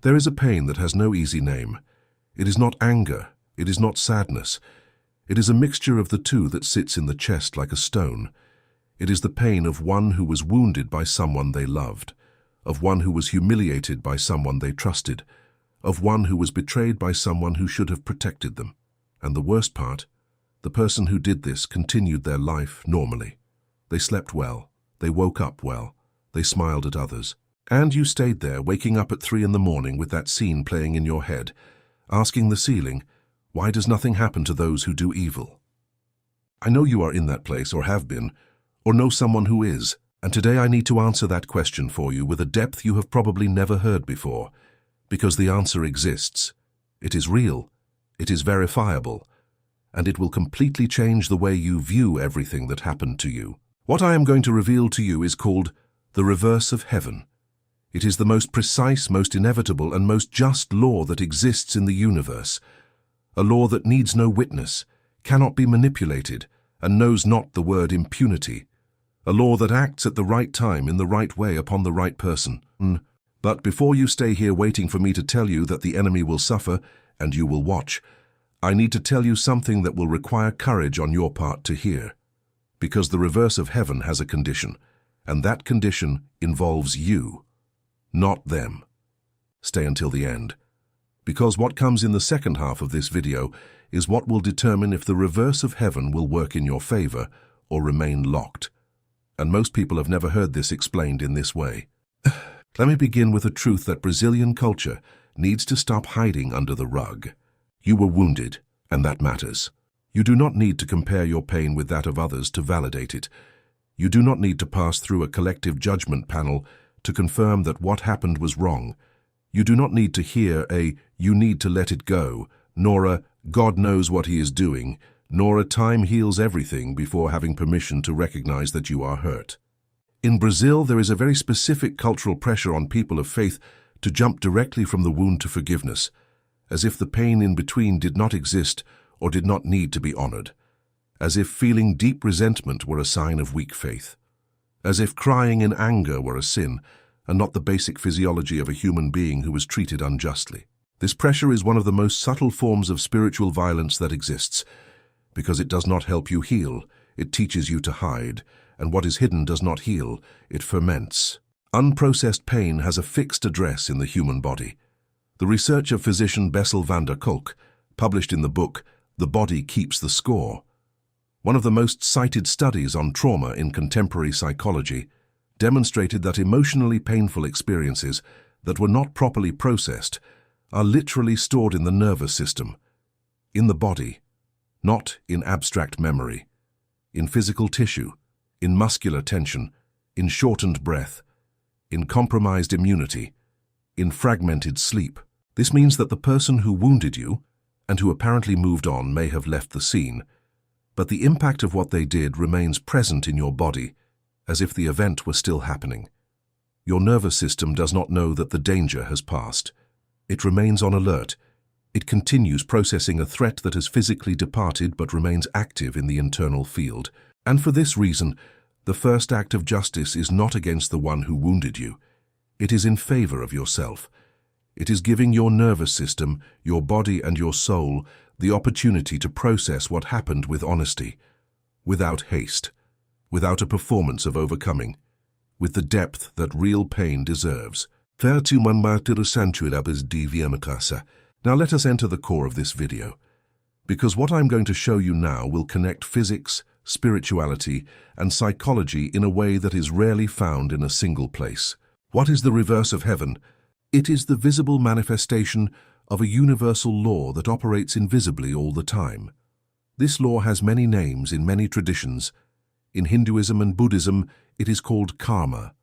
There is a pain that has no easy name. It is not anger, it is not sadness. It is a mixture of the two that sits in the chest like a stone. It is the pain of one who was wounded by someone they loved, of one who was humiliated by someone they trusted, of one who was betrayed by someone who should have protected them. And the worst part, the person who did this continued their life normally. They slept well, they woke up well, they smiled at others. And you stayed there, waking up at 3 in the morning with that scene playing in your head, asking the ceiling, why does nothing happen to those who do evil? I know you are in that place, or have been, or know someone who is, and today I need to answer that question for you with a depth you have probably never heard before, because the answer exists. It is real, it is verifiable, and it will completely change the way you view everything that happened to you. What I am going to reveal to you is called the reverse of heaven. It is the most precise, most inevitable, and most just law that exists in the universe. A law that needs no witness, cannot be manipulated, and knows not the word impunity. A law that acts at the right time in the right way upon the right person. But before you stay here waiting for me to tell you that the enemy will suffer and you will watch, I need to tell you something that will require courage on your part to hear. Because the reverse of heaven has a condition, and that condition involves you, not them. Stay until the end, because what comes in the second half of this video is what will determine if the reverse of heaven will work in your favor or remain locked. And most people have never heard this explained in this way. Let me begin with a truth that Brazilian culture needs to stop hiding under the rug. You were wounded, and that matters. You do not need to compare your pain with that of others to validate it. You do not need to pass through a collective judgment panel to confirm that what happened was wrong. You do not need to hear a "you need to let it go," nor a "God knows what he is doing," nor a "time heals everything" before having permission to recognize that you are hurt. In Brazil, there is a very specific cultural pressure on people of faith to jump directly from the wound to forgiveness, as if the pain in between did not exist or did not need to be honored, as if feeling deep resentment were a sign of weak faith, as if crying in anger were a sin and not the basic physiology of a human being who was treated unjustly. This pressure is one of the most subtle forms of spiritual violence that exists, because it does not help you heal, it teaches you to hide, and what is hidden does not heal, it ferments. Unprocessed pain has a fixed address in the human body. The research of physician Bessel van der Kolk, published in the book The Body Keeps the Score, one of the most cited studies on trauma in contemporary psychology, demonstrated that emotionally painful experiences that were not properly processed are literally stored in the nervous system, in the body, not in abstract memory, in physical tissue, in muscular tension, in shortened breath, in compromised immunity, in fragmented sleep. This means that the person who wounded you, and who apparently moved on, may have left the scene, but the impact of what they did remains present in your body, as if the event were still happening. Your nervous system does not know that the danger has passed. It remains on alert. It continues processing a threat that has physically departed but remains active in the internal field. And for this reason, the first act of justice is not against the one who wounded you. It is in favor of yourself. It is giving your nervous system, your body and your soul the opportunity to process what happened with honesty, without haste, without a performance of overcoming, with the depth that real pain deserves. Now let us enter the core of this video, because what I'm going to show you now will connect physics, spirituality, and psychology in a way that is rarely found in a single place. What is the reverse of heaven? It is the visible manifestation of a universal law that operates invisibly all the time. This law has many names in many traditions. In Hinduism and Buddhism, it is called karma.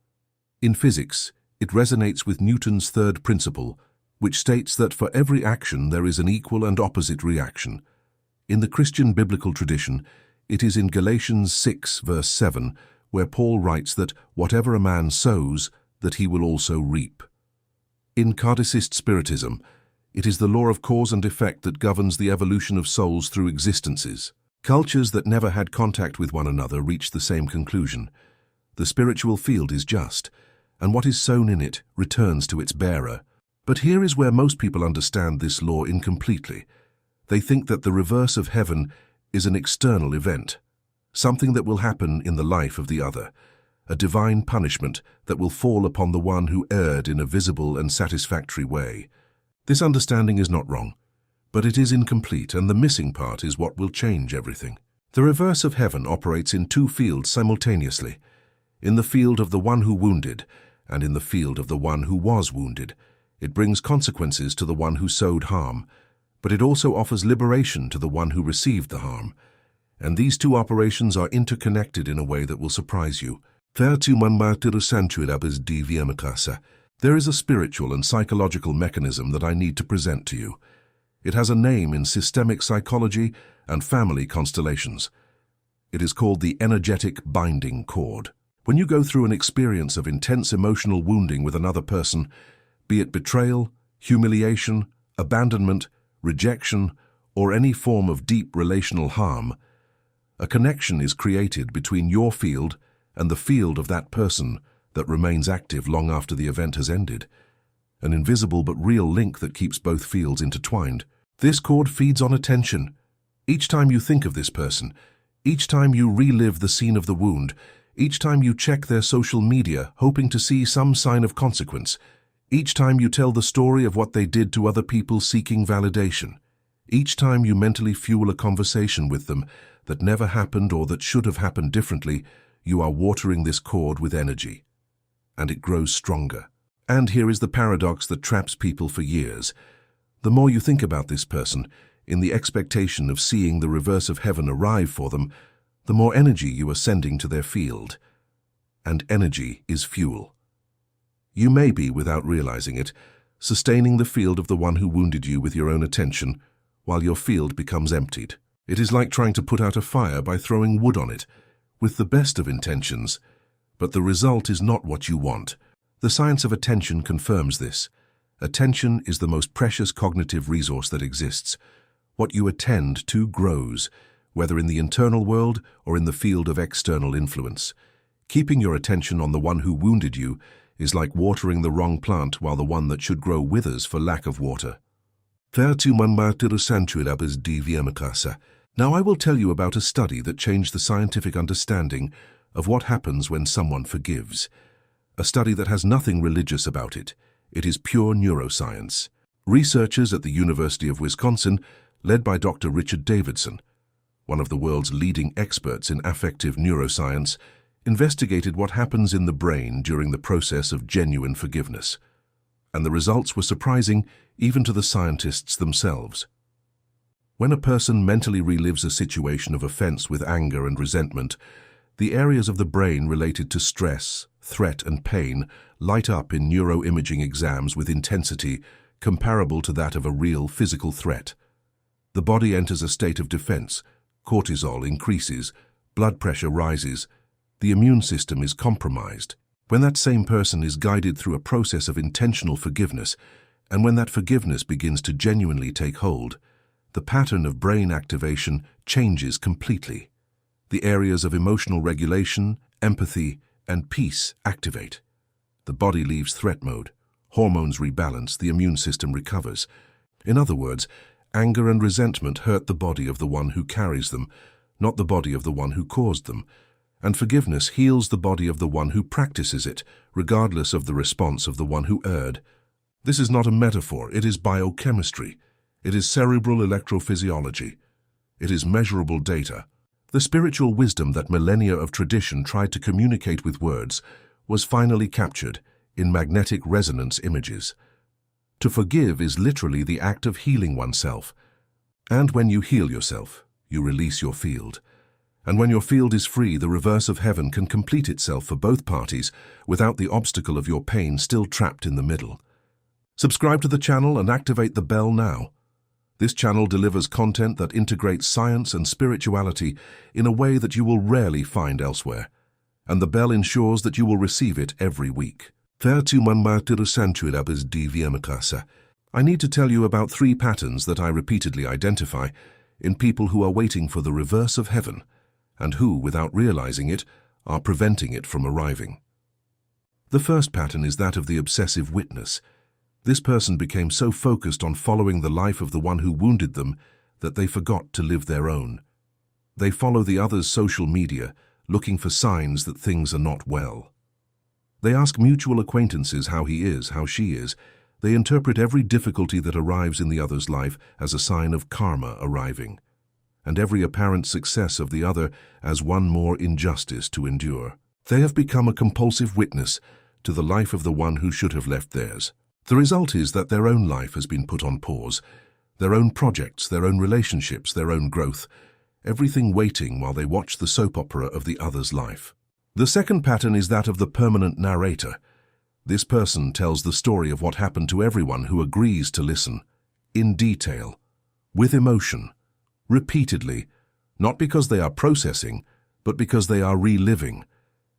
In physics, it resonates with Newton's third principle, which states that for every action there is an equal and opposite reaction. In the Christian biblical tradition, it is in Galatians 6, verse 7, where Paul writes that whatever a man sows, that he will also reap. In Kardecist Spiritism, it is the law of cause and effect that governs the evolution of souls through existences. Cultures that never had contact with one another reach the same conclusion. The spiritual field is just, and what is sown in it returns to its bearer. But here is where most people understand this law incompletely. They think that the reverse of heaven is an external event, something that will happen in the life of the other, a divine punishment that will fall upon the one who erred in a visible and satisfactory way. This understanding is not wrong, but it is incomplete, and the missing part is what will change everything. The reverse of heaven operates in two fields simultaneously, in the field of the one who wounded and in the field of the one who was wounded. It brings consequences to the one who sowed harm, but it also offers liberation to the one who received the harm. And these two operations are interconnected in a way that will surprise you. There is a spiritual and psychological mechanism that I need to present to you. It has a name in systemic psychology and family constellations. It is called the energetic binding cord. When you go through an experience of intense emotional wounding with another person, be it betrayal, humiliation, abandonment, rejection, or any form of deep relational harm, a connection is created between your field and the field of that person that remains active long after the event has ended, an invisible but real link that keeps both fields intertwined. This cord feeds on attention. Each time you think of this person, each time you relive the scene of the wound, each time you check their social media hoping to see some sign of consequence, each time you tell the story of what they did to other people seeking validation, each time you mentally fuel a conversation with them that never happened or that should have happened differently, you are watering this cord with energy, and it grows stronger. And here is the paradox that traps people for years. The more you think about this person, in the expectation of seeing the reverse of heaven arrive for them, the more energy you are sending to their field. And energy is fuel. You may be, without realizing it, sustaining the field of the one who wounded you with your own attention, while your field becomes emptied. It is like trying to put out a fire by throwing wood on it, with the best of intentions, but the result is not what you want. The science of attention confirms this. Attention is the most precious cognitive resource that exists. What you attend to grows, whether in the internal world or in the field of external influence. Keeping your attention on the one who wounded you is like watering the wrong plant while the one that should grow withers for lack of water. Now I will tell you about a study that changed the scientific understanding of what happens when someone forgives. A study that has nothing religious about it. It is pure neuroscience. Researchers at the University of Wisconsin, led by Dr. Richard Davidson, one of the world's leading experts in affective neuroscience, investigated what happens in the brain during the process of genuine forgiveness. And the results were surprising even to the scientists themselves. When a person mentally relives a situation of offense with anger and resentment, the areas of the brain related to stress, threat, and pain light up in neuroimaging exams with intensity comparable to that of a real physical threat. The body enters a state of defense, cortisol increases, blood pressure rises, the immune system is compromised. When that same person is guided through a process of intentional forgiveness, and when that forgiveness begins to genuinely take hold, the pattern of brain activation changes completely. The areas of emotional regulation, empathy, and peace activate. The body leaves threat mode. Hormones rebalance, the immune system recovers. In other words, anger and resentment hurt the body of the one who carries them, not the body of the one who caused them. And forgiveness heals the body of the one who practices it, regardless of the response of the one who erred. This is not a metaphor, it is biochemistry. It is cerebral electrophysiology. It is measurable data. The spiritual wisdom that millennia of tradition tried to communicate with words was finally captured in magnetic resonance images. To forgive is literally the act of healing oneself. And when you heal yourself, you release your field. And when your field is free, the reverse of heaven can complete itself for both parties without the obstacle of your pain still trapped in the middle. Subscribe to the channel and activate the bell now. This channel delivers content that integrates science and spirituality in a way that you will rarely find elsewhere, and the bell ensures that you will receive it every week. I need to tell you about 3 patterns that I repeatedly identify in people who are waiting for the reverse of heaven, and who, without realizing it, are preventing it from arriving. The first pattern is that of the obsessive witness. This person became so focused on following the life of the one who wounded them that they forgot to live their own. They follow the other's social media, looking for signs that things are not well. They ask mutual acquaintances how he is, how she is. They interpret every difficulty that arrives in the other's life as a sign of karma arriving, and every apparent success of the other as one more injustice to endure. They have become a compulsive witness to the life of the one who should have left theirs. The result is that their own life has been put on pause, their own projects, their own relationships, their own growth, everything waiting while they watch the soap opera of the other's life. The second pattern is that of the permanent narrator. This person tells the story of what happened to everyone who agrees to listen, in detail, with emotion, repeatedly, not because they are processing, but because they are reliving.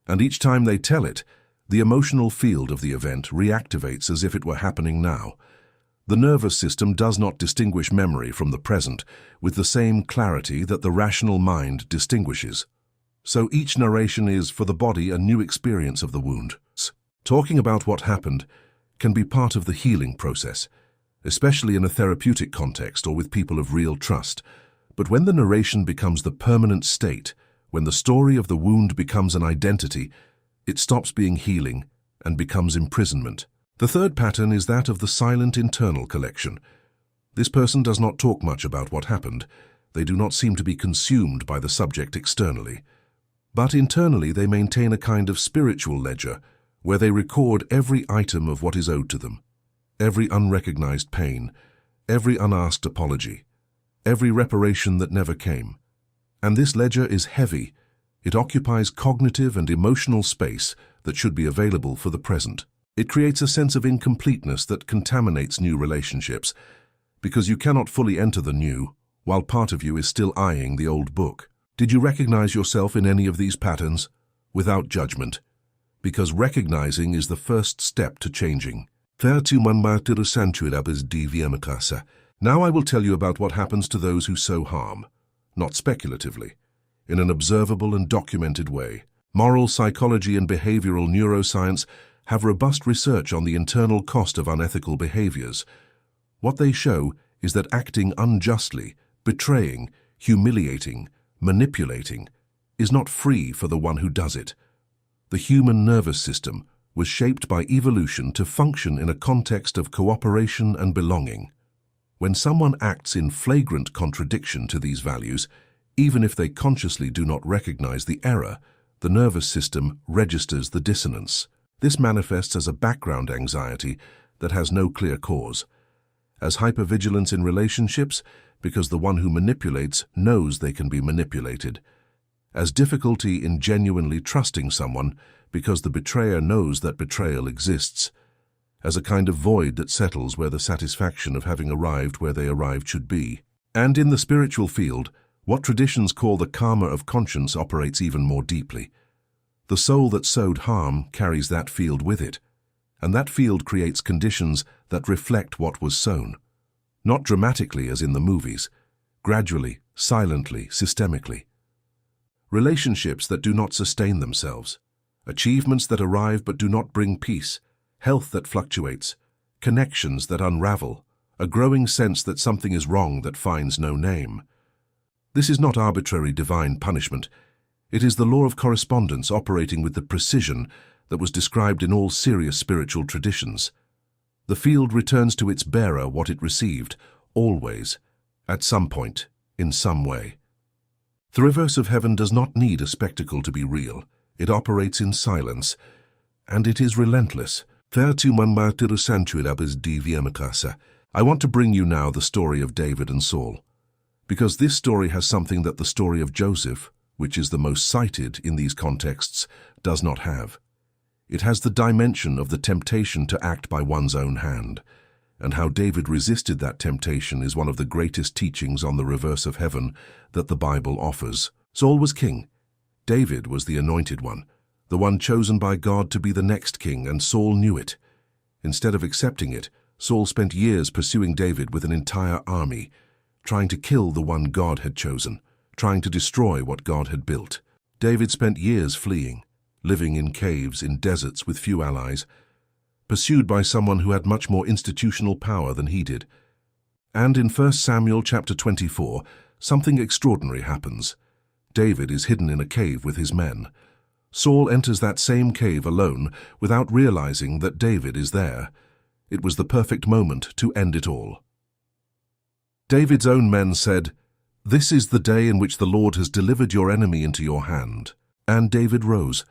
And each time they tell it, the emotional field of the event reactivates as if it were happening now. The nervous system does not distinguish memory from the present with the same clarity that the rational mind distinguishes. So each narration is, for the body, a new experience of the wound. Talking about what happened can be part of the healing process, especially in a therapeutic context or with people of real trust. But when the narration becomes the permanent state, when the story of the wound becomes an identity, it stops being healing and becomes imprisonment. The third pattern is that of the silent internal collection. This person does not talk much about what happened. They do not seem to be consumed by the subject externally. But internally they maintain a kind of spiritual ledger where they record every item of what is owed to them, every unrecognized pain, every unasked apology, every reparation that never came. And this ledger is heavy. It occupies cognitive and emotional space that should be available for the present. It creates a sense of incompleteness that contaminates new relationships, because you cannot fully enter the new while part of you is still eyeing the old book. Did you recognize yourself in any of these patterns? Without judgment, because recognizing is the first step to changing. Now I will tell you about what happens to those who sow harm, not speculatively, in an observable and documented way. Moral psychology and behavioral neuroscience have robust research on the internal cost of unethical behaviors. What they show is that acting unjustly, betraying, humiliating, manipulating, is not free for the one who does it. The human nervous system was shaped by evolution to function in a context of cooperation and belonging. When someone acts in flagrant contradiction to these values, even if they consciously do not recognize the error, the nervous system registers the dissonance. This manifests as a background anxiety that has no clear cause, as hypervigilance in relationships because the one who manipulates knows they can be manipulated, as difficulty in genuinely trusting someone because the betrayer knows that betrayal exists, as a kind of void that settles where the satisfaction of having arrived where they arrived should be. And in the spiritual field, what traditions call the karma of conscience operates even more deeply. The soul that sowed harm carries that field with it, and that field creates conditions that reflect what was sown. Not dramatically as in the movies, gradually, silently, systemically. Relationships that do not sustain themselves, achievements that arrive but do not bring peace, health that fluctuates, connections that unravel, a growing sense that something is wrong that finds no name. This is not arbitrary divine punishment. It is the law of correspondence operating with the precision that was described in all serious spiritual traditions. The field returns to its bearer what it received, always, at some point, in some way. The reverse of heaven does not need a spectacle to be real. It operates in silence, and it is relentless. I want to bring you now the story of David and Saul, because this story has something that the story of Joseph, which is the most cited in these contexts, does not have. It has the dimension of the temptation to act by one's own hand, and how David resisted that temptation is one of the greatest teachings on the reverse of heaven that the Bible offers. Saul was king. David was the anointed one, the one chosen by God to be the next king, and Saul knew it. Instead of accepting it, Saul spent years pursuing David with an entire army, trying to kill the one God had chosen, trying to destroy what God had built. David spent years fleeing, living in caves, in deserts with few allies. pursued by someone who had much more institutional power than he did. And in 1 Samuel chapter 24, something extraordinary happens. David is hidden in a cave with his men. Saul enters that same cave alone without realizing that David is there. It was the perfect moment to end it all. David's own men said, "This is the day in which the Lord has delivered your enemy into your hand." And David rose,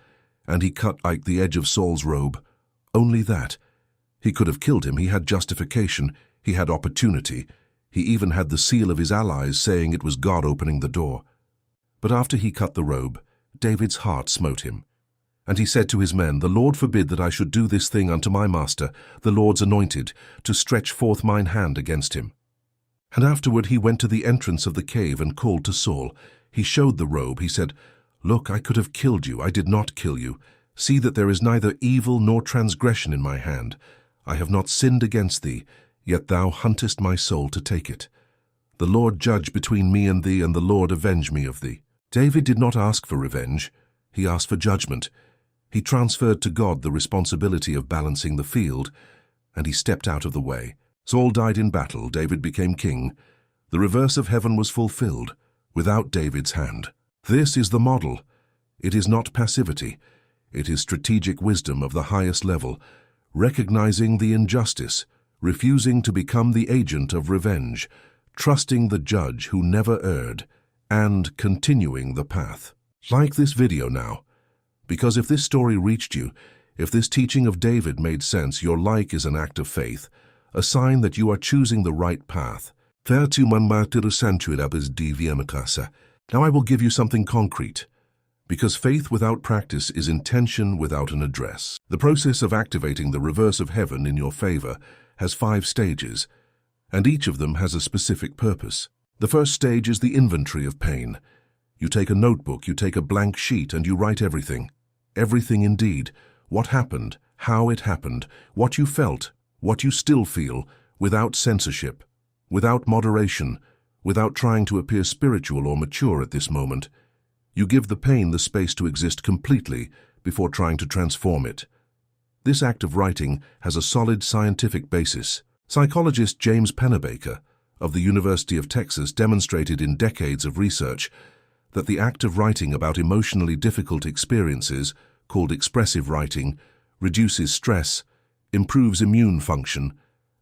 and he cut Ike the edge of Saul's robe. Only that. He could have killed him. He had justification. He had opportunity. He even had the seal of his allies saying it was God opening the door. But after he cut the robe, David's heart smote him. And he said to his men, "The Lord forbid that I should do this thing unto my master, the Lord's anointed, to stretch forth mine hand against him." And afterward he went to the entrance of the cave and called to Saul. He showed the robe. He said, "Look, I could have killed you. I did not kill you. See that there is neither evil nor transgression in my hand. I have not sinned against thee, yet thou huntest my soul to take it. The Lord judge between me and thee, and the Lord avenge me of thee." David did not ask for revenge. He asked for judgment. He transferred to God the responsibility of balancing the field, and he stepped out of the way. Saul died in battle. David became king. The reverse of heaven was fulfilled without David's hand. This is the model. It is not passivity. It is strategic wisdom of the highest level, recognizing the injustice, refusing to become the agent of revenge, trusting the judge who never erred, and continuing the path. Like this video now, because if this story reached you, if this teaching of David made sense, your like is an act of faith, a sign that you are choosing the right path. Now I will give you something concrete, because faith without practice is intention without an address. The process of activating the reverse of heaven in your favor has 5 stages, and each of them has a specific purpose. The first stage is the inventory of pain. You take a notebook, you take a blank sheet, and you write everything. Everything indeed. What happened, how it happened, what you felt, what you still feel, without censorship, without moderation, without trying to appear spiritual or mature at this moment. You give the pain the space to exist completely before trying to transform it. This act of writing has a solid scientific basis. Psychologist James Pennebaker of the University of Texas demonstrated in decades of research that the act of writing about emotionally difficult experiences, called expressive writing, reduces stress, improves immune function,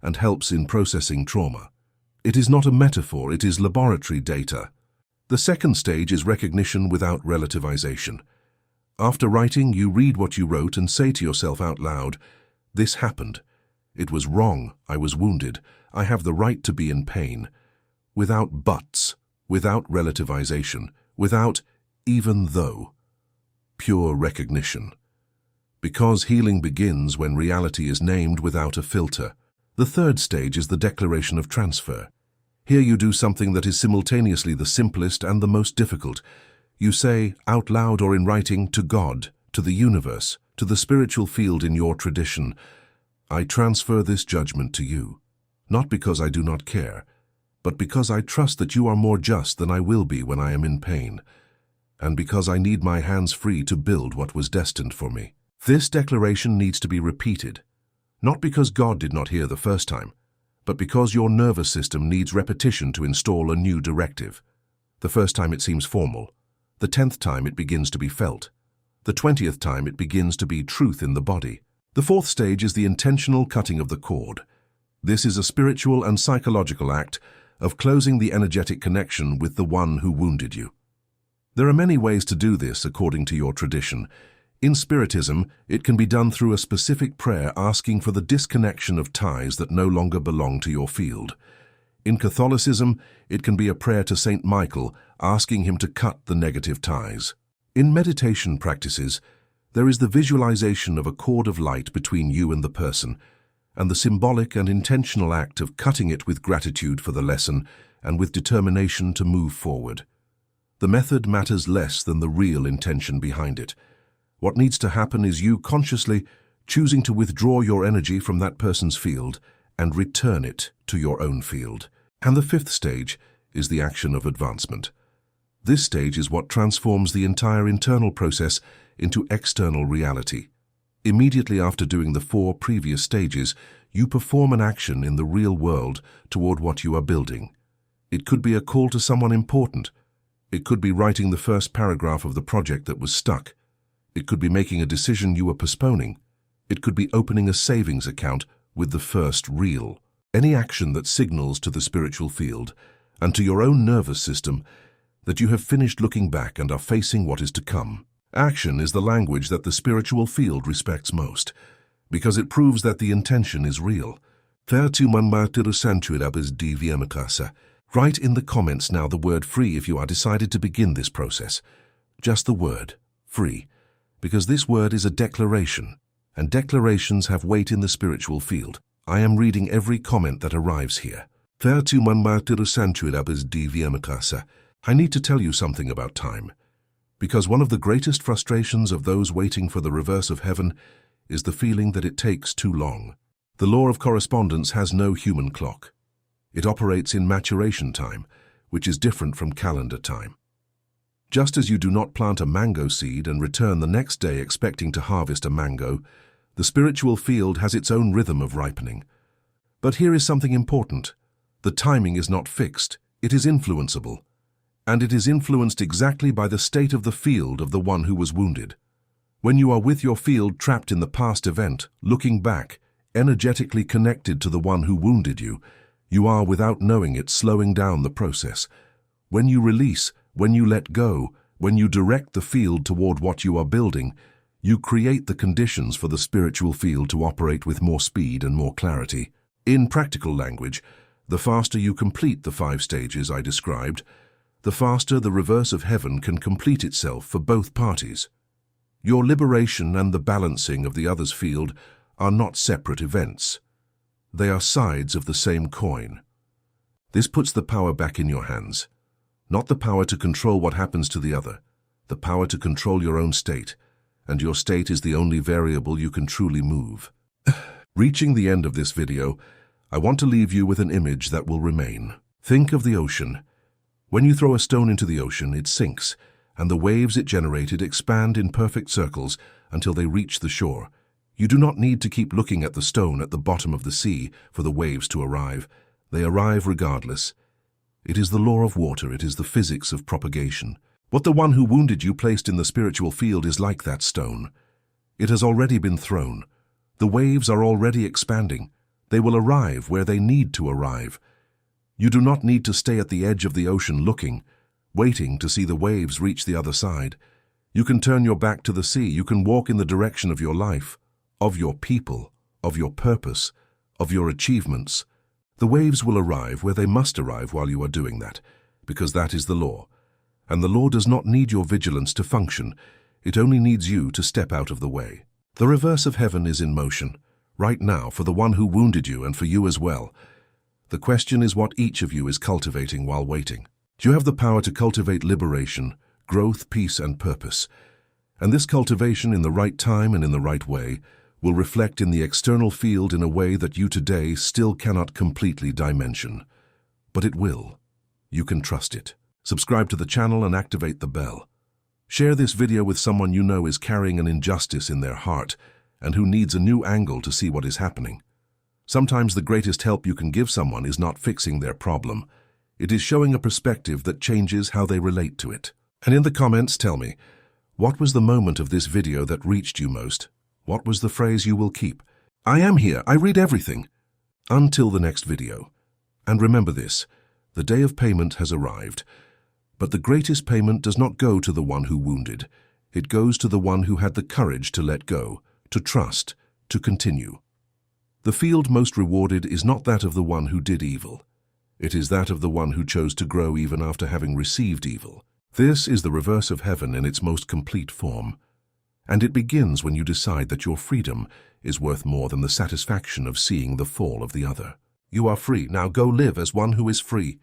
and helps in processing trauma. It is not a metaphor, it is laboratory data. The second stage is recognition without relativization. After writing, you read what you wrote and say to yourself out loud, "This happened. It was wrong. I was wounded. I have the right to be in pain." Without buts, without relativization, without even though. Pure recognition. Because healing begins when reality is named without a filter. The third stage is the declaration of transfer. Here you do something that is simultaneously the simplest and the most difficult. You say, out loud or in writing, to God, to the universe, to the spiritual field in your tradition, "I transfer this judgment to you, not because I do not care, but because I trust that you are more just than I will be when I am in pain, and because I need my hands free to build what was destined for me." This declaration needs to be repeated, not because God did not hear the first time, but because your nervous system needs repetition to install a new directive. The first time it seems formal. The 10th time it begins to be felt. The 20th time it begins to be truth in the body. The fourth stage is the intentional cutting of the cord. This is a spiritual and psychological act of closing the energetic connection with the one who wounded you. There are many ways to do this according to your tradition. In Spiritism, it can be done through a specific prayer asking for the disconnection of ties that no longer belong to your field. In Catholicism, it can be a prayer to Saint Michael asking him to cut the negative ties. In meditation practices, there is the visualization of a cord of light between you and the person, and the symbolic and intentional act of cutting it with gratitude for the lesson and with determination to move forward. The method matters less than the real intention behind it. What needs to happen is you consciously choosing to withdraw your energy from that person's field and return it to your own field. And the fifth stage is the action of advancement. This stage is what transforms the entire internal process into external reality. Immediately after doing the 4 previous stages, you perform an action in the real world toward what you are building. It could be a call to someone important. It could be writing the first paragraph of the project that was stuck. It could be making a decision you were postponing. It could be opening a savings account with the first reel. Any action that signals to the spiritual field and to your own nervous system that you have finished looking back and are facing what is to come. Action is the language that the spiritual field respects most, because it proves that the intention is real. Write in the comments now the word free if you are decided to begin this process. Just the word, free, because this word is a declaration, and declarations have weight in the spiritual field. I am reading every comment that arrives here. I need to tell you something about time, because one of the greatest frustrations of those waiting for the reverse of heaven is the feeling that it takes too long. The law of correspondence has no human clock. It operates in maturation time, which is different from calendar time. Just as you do not plant a mango seed and return the next day expecting to harvest a mango, the spiritual field has its own rhythm of ripening. But here is something important. The timing is not fixed, it is influenceable. And it is influenced exactly by the state of the field of the one who was wounded. When you are with your field trapped in the past event, looking back, energetically connected to the one who wounded you, you are, without knowing it, slowing down the process. When you release, when you let go, when you direct the field toward what you are building, you create the conditions for the spiritual field to operate with more speed and more clarity. In practical language, the faster you complete the 5 stages I described, the faster the reverse of heaven can complete itself for both parties. Your liberation and the balancing of the other's field are not separate events. They are sides of the same coin. This puts the power back in your hands. Not the power to control what happens to the other, the power to control your own state, and your state is the only variable you can truly move. Reaching the end of this video, I want to leave you with an image that will remain. Think of the ocean. When you throw a stone into the ocean, it sinks, and the waves it generated expand in perfect circles until they reach the shore. You do not need to keep looking at the stone at the bottom of the sea for the waves to arrive. They arrive regardless. It is the law of water, it is the physics of propagation. What the one who wounded you placed in the spiritual field is like that stone. It has already been thrown. The waves are already expanding. They will arrive where they need to arrive. You do not need to stay at the edge of the ocean looking, waiting to see the waves reach the other side. You can turn your back to the sea. You can walk in the direction of your life, of your people, of your purpose, of your achievements. The waves will arrive where they must arrive while you are doing that, because that is the law. And the law does not need your vigilance to function. It only needs you to step out of the way. The reverse of heaven is in motion, right now, for the one who wounded you and for you as well. The question is what each of you is cultivating while waiting. You have the power to cultivate liberation, growth, peace, and purpose. And this cultivation in the right time and in the right way will reflect in the external field in a way that you today still cannot completely dimension. But it will. You can trust it. Subscribe to the channel and activate the bell. Share this video with someone you know is carrying an injustice in their heart and who needs a new angle to see what is happening. Sometimes the greatest help you can give someone is not fixing their problem. It is showing a perspective that changes how they relate to it. And in the comments, tell me, what was the moment of this video that reached you most? What was the phrase you will keep? I am here. I read everything. Until the next video. And remember this, the day of payment has arrived. But the greatest payment does not go to the one who wounded. It goes to the one who had the courage to let go, to trust, to continue. The field most rewarded is not that of the one who did evil. It is that of the one who chose to grow even after having received evil. This is the reverse of heaven in its most complete form. And it begins when you decide that your freedom is worth more than the satisfaction of seeing the fall of the other. You are free. Now go live as one who is free.